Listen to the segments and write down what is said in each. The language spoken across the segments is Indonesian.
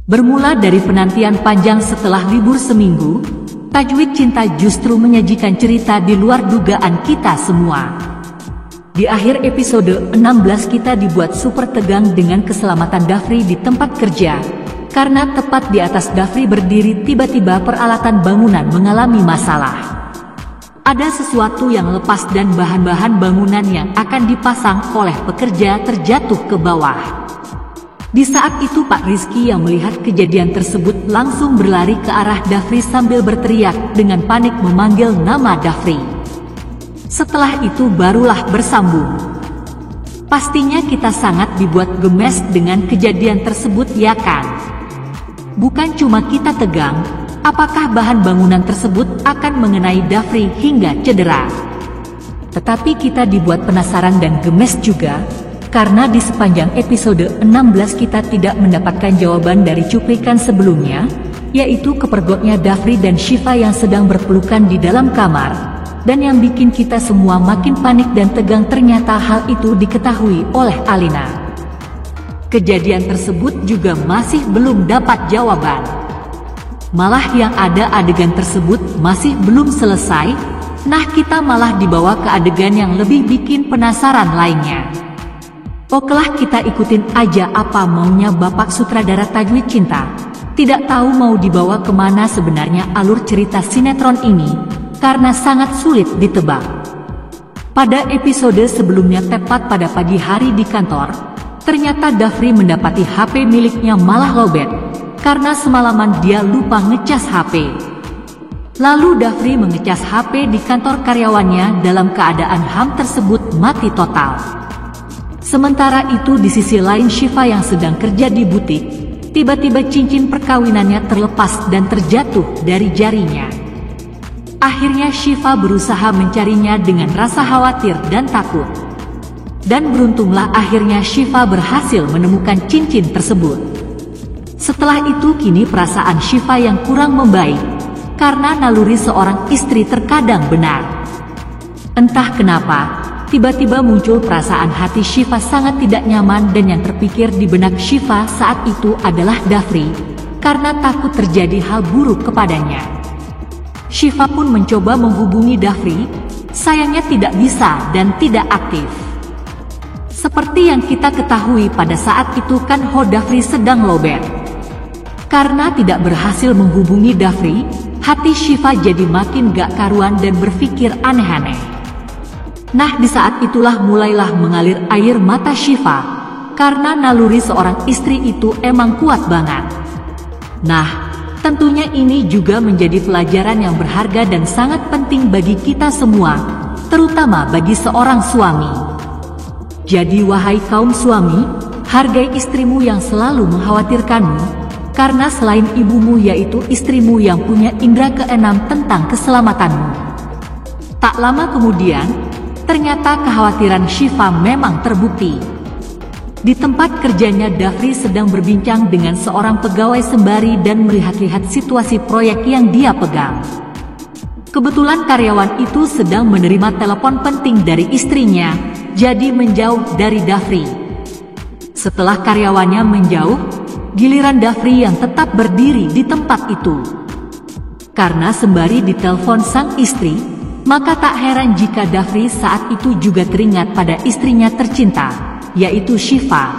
Bermula dari penantian panjang setelah libur seminggu, Tajwid Cinta justru menyajikan cerita di luar dugaan kita semua. Di akhir episode 16 kita dibuat super tegang dengan keselamatan Dafri di tempat kerja. Karena tepat di atas Dafri berdiri tiba-tiba peralatan bangunan mengalami masalah. Ada sesuatu yang lepas dan bahan-bahan bangunan yang akan dipasang oleh pekerja terjatuh ke bawah. Di saat itu Pak Rizky yang melihat kejadian tersebut langsung berlari ke arah Dafri sambil berteriak dengan panik memanggil nama Dafri. Setelah itu barulah bersambung. Pastinya kita sangat dibuat gemes dengan kejadian tersebut, ya kan? Bukan cuma kita tegang, apakah bahan bangunan tersebut akan mengenai Dafri hingga cedera? Tetapi kita dibuat penasaran dan gemes juga. Karena di sepanjang episode 16 kita tidak mendapatkan jawaban dari cuplikan sebelumnya, yaitu kepergoknya Dafri dan Syifa yang sedang berpelukan di dalam kamar, dan yang bikin kita semua makin panik dan tegang ternyata hal itu diketahui oleh Alina. Kejadian tersebut juga masih belum dapat jawaban. Malah yang ada adegan tersebut masih belum selesai, nah kita malah dibawa ke adegan yang lebih bikin penasaran lainnya. Okelah kita ikutin aja apa maunya Bapak Sutradara Tajwid Cinta. Tidak tahu mau dibawa kemana sebenarnya alur cerita sinetron ini, karena sangat sulit ditebak. Pada episode sebelumnya tepat pada pagi hari di kantor, ternyata Dafri mendapati HP miliknya malah lowbat, karena semalaman dia lupa ngecas HP. Lalu Dafri mengecas HP di kantor karyawannya dalam keadaan HAM tersebut mati total. Sementara itu di sisi lain Syifa yang sedang kerja di butik, tiba-tiba cincin perkawinannya terlepas dan terjatuh dari jarinya. Akhirnya Syifa berusaha mencarinya dengan rasa khawatir dan takut. Dan beruntunglah akhirnya Syifa berhasil menemukan cincin tersebut. Setelah itu kini perasaan Syifa yang kurang membaik, karena naluri seorang istri terkadang benar. Entah kenapa, tiba-tiba muncul perasaan hati Syifa sangat tidak nyaman dan yang terpikir di benak Syifa saat itu adalah Dafri, karena takut terjadi hal buruk kepadanya. Syifa pun mencoba menghubungi Dafri, sayangnya tidak bisa dan tidak aktif. Seperti yang kita ketahui pada saat itu kan Dafri sedang lowbat. Karena tidak berhasil menghubungi Dafri, hati Syifa jadi makin gak karuan dan berpikir aneh-aneh. Nah di saat itulah mulailah mengalir air mata Syifa, karena naluri seorang istri itu emang kuat banget. Nah, tentunya ini juga menjadi pelajaran yang berharga dan sangat penting bagi kita semua, terutama bagi seorang suami. Jadi wahai kaum suami, hargai istrimu yang selalu mengkhawatirkanmu, karena selain ibumu yaitu istrimu yang punya indera keenam tentang keselamatanmu. Tak lama kemudian, ternyata kekhawatiran Syifa memang terbukti. Di tempat kerjanya Dafri sedang berbincang dengan seorang pegawai sembari dan melihat-lihat situasi proyek yang dia pegang. Kebetulan karyawan itu sedang menerima telepon penting dari istrinya, jadi menjauh dari Dafri. Setelah karyawannya menjauh, giliran Dafri yang tetap berdiri di tempat itu. Karena sembari ditelepon sang istri, maka tak heran jika Dafri saat itu juga teringat pada istrinya tercinta, yaitu Syifa.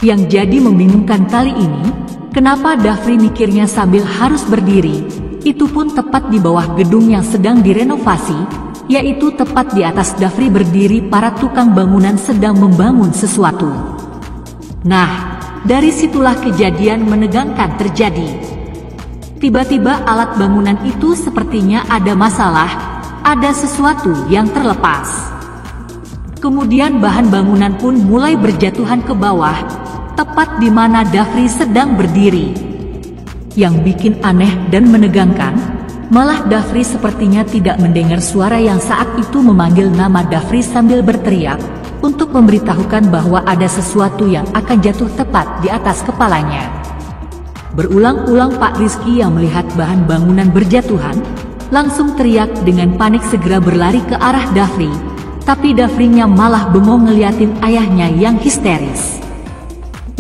Yang jadi membingungkan kali ini, kenapa Dafri mikirnya sambil harus berdiri, itu pun tepat di bawah gedung yang sedang direnovasi, yaitu tepat di atas Dafri berdiri para tukang bangunan sedang membangun sesuatu. Nah, dari situlah kejadian menegangkan terjadi. Tiba-tiba alat bangunan itu sepertinya ada masalah, ada sesuatu yang terlepas. Kemudian bahan bangunan pun mulai berjatuhan ke bawah, tepat di mana Dafri sedang berdiri. Yang bikin aneh dan menegangkan, malah Dafri sepertinya tidak mendengar suara yang saat itu memanggil nama Dafri sambil berteriak, untuk memberitahukan bahwa ada sesuatu yang akan jatuh tepat di atas kepalanya. Berulang-ulang Pak Rizky yang melihat bahan bangunan berjatuhan, langsung teriak dengan panik segera berlari ke arah Dafri, tapi Dafrinya malah bengong ngeliatin ayahnya yang histeris.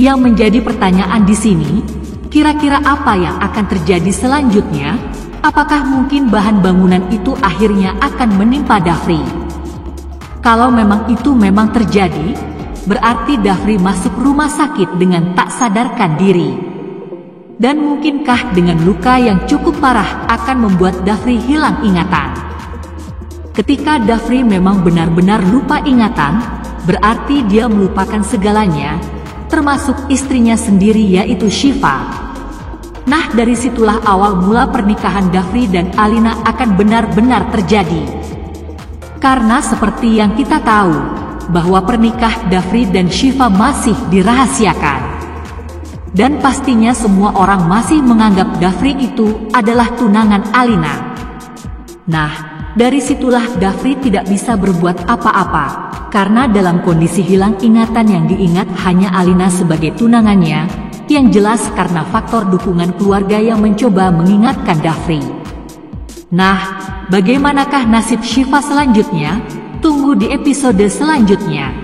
Yang menjadi pertanyaan di sini, Kira-kira apa yang akan terjadi selanjutnya? Apakah mungkin bahan bangunan itu akhirnya akan menimpa Dafri? Kalau memang itu memang terjadi, berarti Dafri masuk rumah sakit dengan tak sadarkan diri. Dan mungkinkah dengan luka yang cukup parah akan membuat Dafri hilang ingatan? Ketika Dafri memang benar-benar lupa ingatan, berarti dia melupakan segalanya, termasuk istrinya sendiri yaitu Syifa. Nah, dari situlah awal mula pernikahan Dafri dan Alina akan benar-benar terjadi. Karena seperti yang kita tahu, bahwa pernikahan Dafri dan Syifa masih dirahasiakan. Dan pastinya semua orang masih menganggap Dafri itu adalah tunangan Alina. Nah, dari situlah Dafri tidak bisa berbuat apa-apa, karena dalam kondisi hilang ingatan yang diingat hanya Alina sebagai tunangannya, yang jelas karena faktor dukungan keluarga yang mencoba mengingatkan Dafri. Nah, bagaimanakah nasib Syifa selanjutnya? Tunggu di episode selanjutnya.